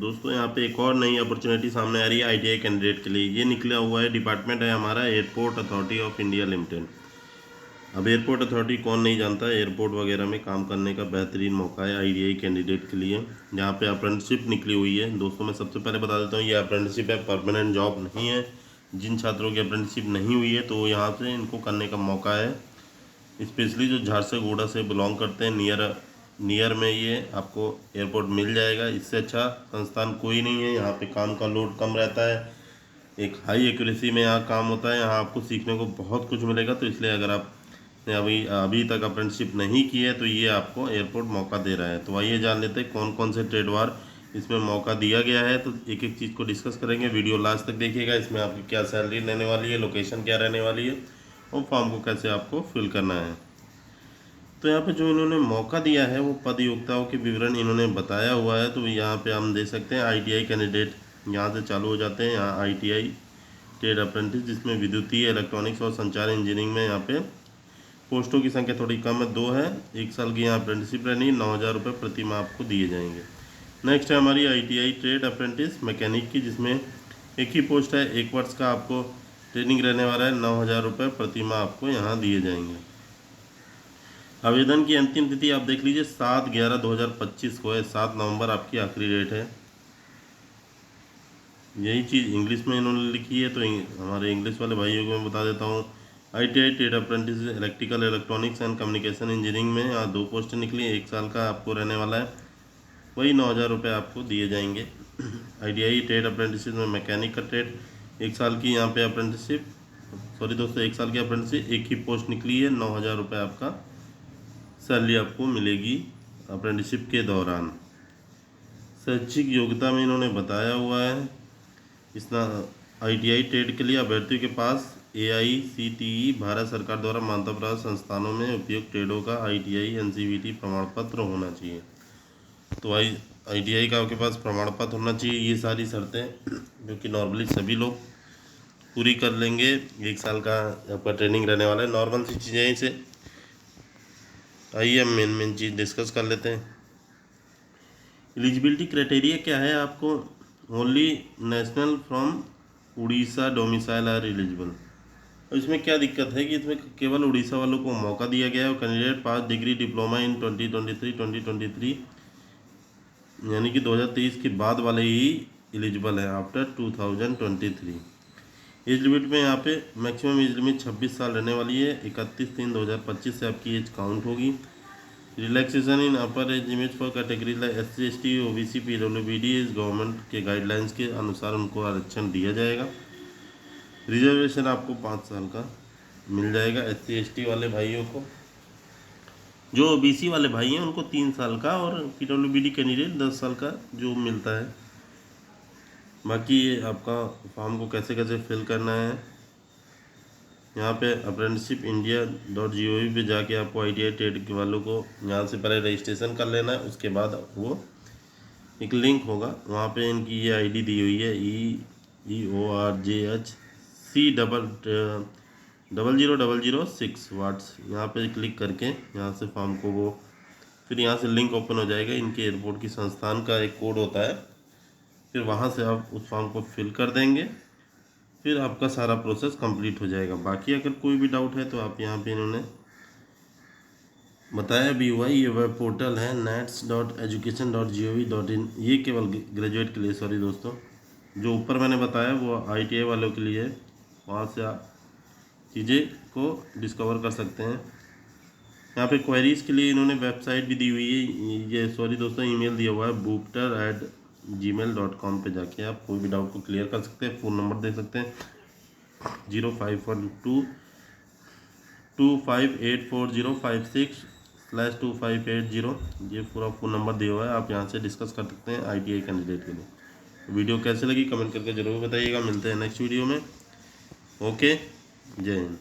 दोस्तों यहाँ पे एक और नई अपॉर्चुनिटी सामने आ रही है आईटीआई कैंडिडेट के लिए। ये निकला हुआ है, डिपार्टमेंट है हमारा airport authority of India limited. अब एयरपोर्ट अथॉरिटी कौन नहीं जानता है, एयरपोर्ट वगैरह में काम करने का बेहतरीन मौका है आईटीआई कैंडिडेट के लिए। यहाँ पे अप्रेंटिसशिप निकली हुई है। दोस्तों मैं सबसे पहले बता देता हूँ, ये अप्रेंटिसशिप है, परमानेंट जॉब नहीं है। जिन छात्रों की अप्रेंटिसशिप नहीं हुई है तो यहाँ से इनको करने का मौका है। स्पेशली जो झारसागुड़ा से बिलोंग करते हैं, नियर में ये आपको एयरपोर्ट मिल जाएगा। इससे अच्छा संस्थान कोई नहीं है। यहाँ पे काम का लोड कम रहता है, एक हाई एक्यूरेसी में यहाँ काम होता है। यहाँ आपको सीखने को बहुत कुछ मिलेगा। तो इसलिए अगर आपने अभी अभी तक अप्रेंटिसशिप नहीं की है तो ये आपको एयरपोर्ट मौका दे रहा है। तो आइए जान लेते हैं कौन कौन से ट्रेडवार इसमें मौका दिया गया है। तो एक एक चीज़ को डिस्कस करेंगे, वीडियो लास्ट तक देखिएगा। इसमें आपकी क्या सैलरी रहने वाली है, लोकेशन क्या रहने वाली है और फॉर्म को कैसे आपको फिल करना है। तो यहाँ पे जो इन्होंने मौका दिया है वो पद योग्यताओं के विवरण इन्होंने बताया हुआ है। तो यहाँ पे हम देख सकते हैं आईटीआई कैंडिडेट यहाँ से चालू हो जाते हैं। यहाँ आईटीआई ट्रेड अप्रेंटिस, जिसमें विद्युतीय, इलेक्ट्रॉनिक्स और संचार इंजीनियरिंग में यहाँ पे पोस्टों की संख्या थोड़ी कम है, 2 है। 1 साल की यहाँ अप्रेंटिसशिप रहनी है, 9,000 रुपये प्रति माह आपको दिए जाएंगे। नेक्स्ट है हमारी आईटीआई ट्रेड अप्रेंटिस मैकेनिक की, जिसमें एक ही पोस्ट है, 1 वर्ष का आपको ट्रेनिंग रहने वाला है। 9,000 रुपये प्रति माह आपको यहाँ दिए जाएंगे। आवेदन की अंतिम तिथि आप देख लीजिए 7/11/2025 को है। 7 नवंबर आपकी आखिरी डेट है। यही चीज़ इंग्लिश में इन्होंने लिखी है, तो हमारे इंग्लिश वाले भाइयों को मैं बता देता हूँ। ITI trade apprentice electrical, electronics and communication engineering में यहाँ 2 पोस्ट निकली है। 1 साल का आपको रहने वाला है, वही 9,000 रुपये आपको दिए जाएंगे। आईटीआई ट्रेड अप्रेंटिस में मैकेनिक का ट्रेड, 1 साल की यहाँ पे अप्रेंटिसशिप, सॉरी दोस्तों 1 साल की अप्रेंटिसशिप, एक ही पोस्ट निकली है। 9,000 रुपये आपका सैलरी आपको मिलेगी अप्रेंटिसशिप के दौरान। शैक्षिक योग्यता में इन्होंने बताया हुआ है, इस आईटीआई ट्रेड के लिए अभ्यर्थियों के पास एआईसीटीई भारत सरकार द्वारा मान्यता प्राप्त संस्थानों में उपयुक्त ट्रेडों का आईटीआई एनसीवीटी प्रमाण पत्र होना चाहिए। तो आईटीआई का आपके पास प्रमाण पत्र होना चाहिए। ये सारी शर्तें जो कि नॉर्मली सभी लोग पूरी कर लेंगे। 1 साल का आपका ट्रेनिंग रहने वाला है। नॉर्मल सी चीज़ें इसे आइए हम मेन चीज़ डिस्कस कर लेते हैं। एलिजिबिलिटी क्राइटेरिया क्या है आपको, only national from Orissa domicile are eligible. अब इसमें क्या दिक्कत है कि इसमें केवल उड़ीसा वालों को मौका दिया गया है। Candidate pass degree diploma in 2023 यानी कि 2023 के बाद वाले ही एलिजिबल है आफ्टर 2023। एज लिमिट में यहाँ पे मैक्सिमम एज लिमिट 26 साल रहने वाली है। 31/3/2025 से आपकी एज काउंट होगी। Relaxation in upper age limit for category like SC ST OBC PWBD इस गवर्नमेंट के गाइडलाइंस के अनुसार उनको आरक्षण दिया जाएगा। रिजर्वेशन आपको 5 साल का मिल जाएगा SC ST वाले भाइयों को। जो OBC वाले भाई हैं उनको 3 साल का, और PWBD कैंडिडेट 10 साल का जो मिलता है। बाकी ये आपका फॉर्म को कैसे कैसे फिल करना है, यहाँ पे apprenticeshipindia.gov पे जाके आपको आईटीआई ट्रेड के वालों को यहाँ से पहले रजिस्ट्रेशन कर लेना है। उसके बाद वो एक लिंक होगा, वहाँ पे इनकी ये आईडी दी हुई है EORJHC0006 वाट्स। यहाँ पे क्लिक करके यहाँ से फॉर्म को वो फिर यहाँ से लिंक ओपन हो जाएगा। इनके एयरपोर्ट की संस्थान का एक कोड होता है, फिर वहाँ से आप उस फॉर्म को फिल कर देंगे, फिर आपका सारा प्रोसेस कंप्लीट हो जाएगा। बाकी अगर कोई भी डाउट है तो आप यहाँ पे इन्होंने बताया भी हुआ है, ये वेब पोर्टल है nats.education.gov.in। ये केवल ग्रेजुएट के लिए, सॉरी दोस्तों, जो ऊपर मैंने बताया वो आईटीआई वालों के लिए है। वहाँ से आप चीज़ें को डिस्कवर कर सकते हैं। यहाँ पे क्वेरीज़ के लिए इन्होंने वेबसाइट भी दी हुई है, ये सॉरी दोस्तों ईमेल दिया हुआ है boopter@gmail.com पे जाके आप कोई भी डाउट को क्लियर कर सकते हैं। फ़ोन नंबर दे सकते हैं 05122584056258 ये पूरा फ़ोन नंबर दिया हुआ है। आप यहाँ से डिस्कस कर सकते हैं आईटीआई कैंडिडेट के लिए। वीडियो कैसे लगी कमेंट करके ज़रूर बताइएगा। मिलते हैं नेक्स्ट वीडियो में। ओके, जय हिंद।